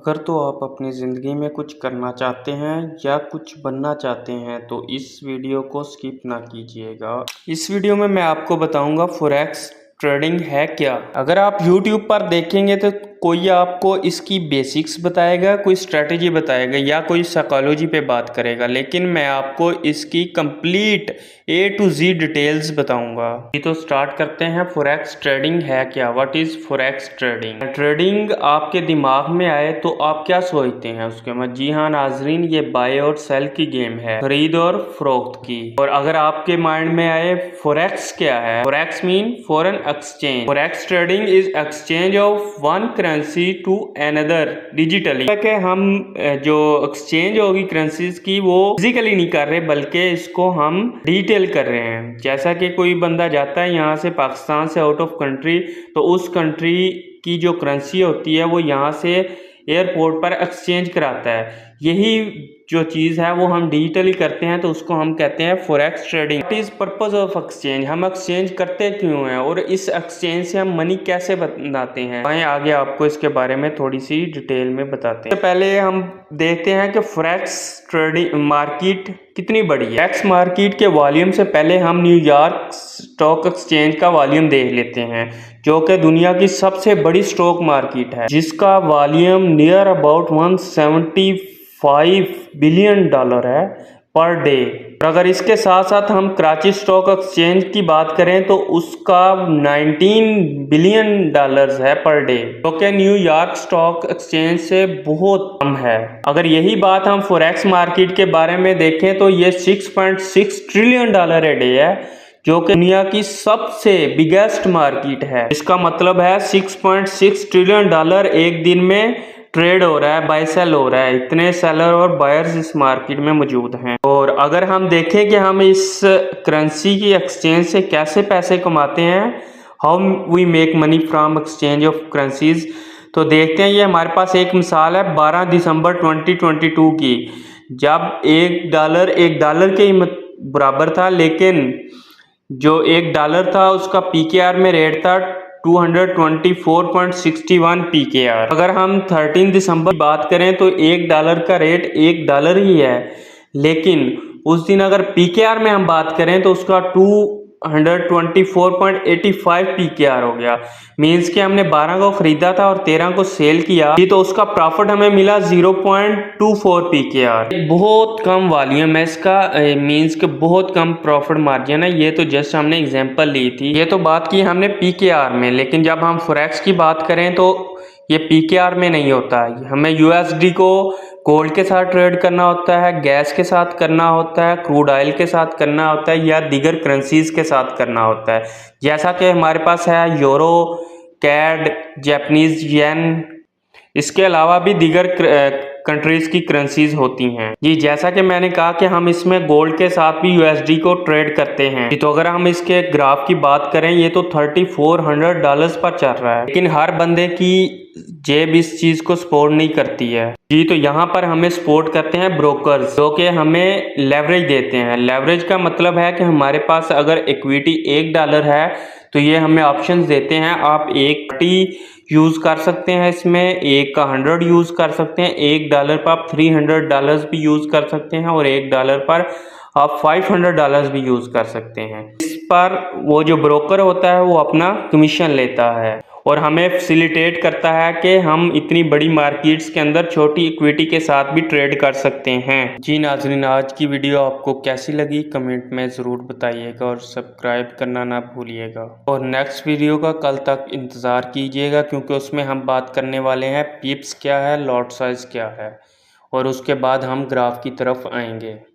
अगर तो आप अपनी ज़िंदगी में कुछ करना चाहते हैं या कुछ बनना चाहते हैं तो इस वीडियो को स्किप ना कीजिएगा। इस वीडियो में मैं आपको बताऊंगा फॉरेक्स ट्रेडिंग है क्या। अगर आप YouTube पर देखेंगे तो कोई आपको इसकी बेसिक्स बताएगा, कोई स्ट्रेटेजी बताएगा या कोई साइकोलॉजी पे बात करेगा, लेकिन मैं आपको इसकी complete A to Z details बताऊंगा। तो स्टार्ट करते हैं। फॉरेक्स ट्रेडिंग है क्या, what is forex trading. Trading आपके दिमाग में आए तो आप क्या सोचते हैं उसके बाद? जी हाँ नाजरीन, ये बाय और सेल की गेम है, खरीद और फरोख्त की। और अगर आपके माइंड में आए फॉरेक्स क्या है, forex mean foreign exchange. Forex trading is exchange of one currency to another digitally. कि हम जो एक्सचेंज होगी करेंसीज की वो फिजिकली नहीं कर रहे बल्कि इसको हम डिजिटल कर रहे हैं। जैसा कि कोई बंदा जाता है यहाँ से पाकिस्तान से आउट ऑफ कंट्री, तो उस कंट्री की जो करेंसी होती है वो यहाँ से एयरपोर्ट पर एक्सचेंज कराता है। यही जो चीज़ है वो हम डिजिटली करते हैं, तो उसको हम कहते हैं forex trading. What is purpose of exchange, हम एक्सचेंज करते क्यों हैं और इस एक्सचेंज से हम मनी कैसे बनाते हैं, वहीं आगे आपको इसके बारे में थोड़ी सी डिटेल में बताते हैं। तो पहले हम देखते हैं कि फॉरेक्स ट्रेडिंग मार्केट कितनी बड़ी है। फॉरेक्स मार्केट के वॉल्यूम से पहले हम न्यूयॉर्क स्टॉक एक्सचेंज का वॉल्यूम देख लेते हैं, जो कि दुनिया की सबसे बड़ी स्टॉक मार्केट है, जिसका volume near about 175 billion dollar है पर डे। अगर इसके साथ साथ हम कराची स्टॉक एक्सचेंज की बात करें तो उसका 19 बिलियन डॉलर्स है पर डे, जो कि न्यूयॉर्क स्टॉक एक्सचेंज से बहुत कम है। अगर यही बात हम फॉरेक्स मार्केट के बारे में देखें तो ये 6.6 ट्रिलियन डॉलर ए डे है, जो कि दुनिया की सबसे बिगेस्ट मार्केट है। इसका मतलब है 6.6 ट्रिलियन डॉलर एक दिन में ट्रेड हो रहा है, बाय सेल हो रहा है। इतने सेलर और बायर्स इस मार्केट में मौजूद हैं। और अगर हम देखें कि हम इस करेंसी की एक्सचेंज से कैसे पैसे कमाते हैं, how we make money from exchange of currencies, तो देखते हैं। ये हमारे पास एक मिसाल है 12 दिसंबर 2022 की, जब एक डॉलर के बराबर था, लेकिन जो एक डॉलर था उसका PKR में रेट था 224.61 PKR। अगर हम 13 दिसंबर की बात करें तो एक डॉलर का रेट $1 ही है, लेकिन उस दिन अगर PKR में हम बात करें तो उसका 224.85 PKR हो गया। मीन्स कि हमने 12 को खरीदा था और 13 को सेल किया, तो उसका प्रॉफिट हमें मिला 0.24 PKR। बहुत कम वॉल्यूम है इसका, मीन्स कि बहुत कम प्रॉफिट मार्जिन है। ये तो जस्ट हमने एग्जांपल ली थी, ये तो बात की हमने PKR में, लेकिन जब हम फॉरेक्स की बात करें तो ये PKR में नहीं होता है। हमें USD को गोल्ड के साथ ट्रेड करना होता है, गैस के साथ करना होता है, क्रूड ऑयल के साथ करना होता है, या दीगर करेंसीज के साथ करना होता है। जैसा कि हमारे पास है यूरो, कैड, जापानीज येन, इसके अलावा भी दीगर कंट्रीज की करेंसीज होती हैं। जी जैसा कि मैंने कहा कि हम इसमें गोल्ड के साथ भी USD को ट्रेड करते हैं। तो अगर हम इसके ग्राफ की बात करें, ये तो $3400 पर चल रहा है, लेकिन हर बंदे की जेब इस चीज को सपोर्ट नहीं करती है। जी तो यहाँ पर हमें सपोर्ट करते हैं ब्रोकर्स, जो कि हमें लेवरेज देते हैं। लेवरेज का मतलब है कि हमारे पास अगर इक्विटी $1 है तो ये हमें ऑप्शंस देते हैं, आप $1 यूज कर सकते हैं, इसमें एक का 100 यूज कर सकते हैं, $1 पर आप $300 भी यूज कर सकते हैं और $1 पर आप $500 भी यूज कर सकते हैं। इस पर वो जो ब्रोकर होता है वो अपना कमीशन लेता है और हमें फैसिलिटेट करता है कि हम इतनी बड़ी मार्केट्स के अंदर छोटी इक्विटी के साथ भी ट्रेड कर सकते हैं। जी नाज़रीन, आज की वीडियो आपको कैसी लगी कमेंट में ज़रूर बताइएगा और सब्सक्राइब करना ना भूलिएगा। और नेक्स्ट वीडियो का कल तक इंतज़ार कीजिएगा, क्योंकि उसमें हम बात करने वाले हैं पिप्स क्या है, लॉट साइज क्या है, और उसके बाद हम ग्राफ की तरफ आएंगे।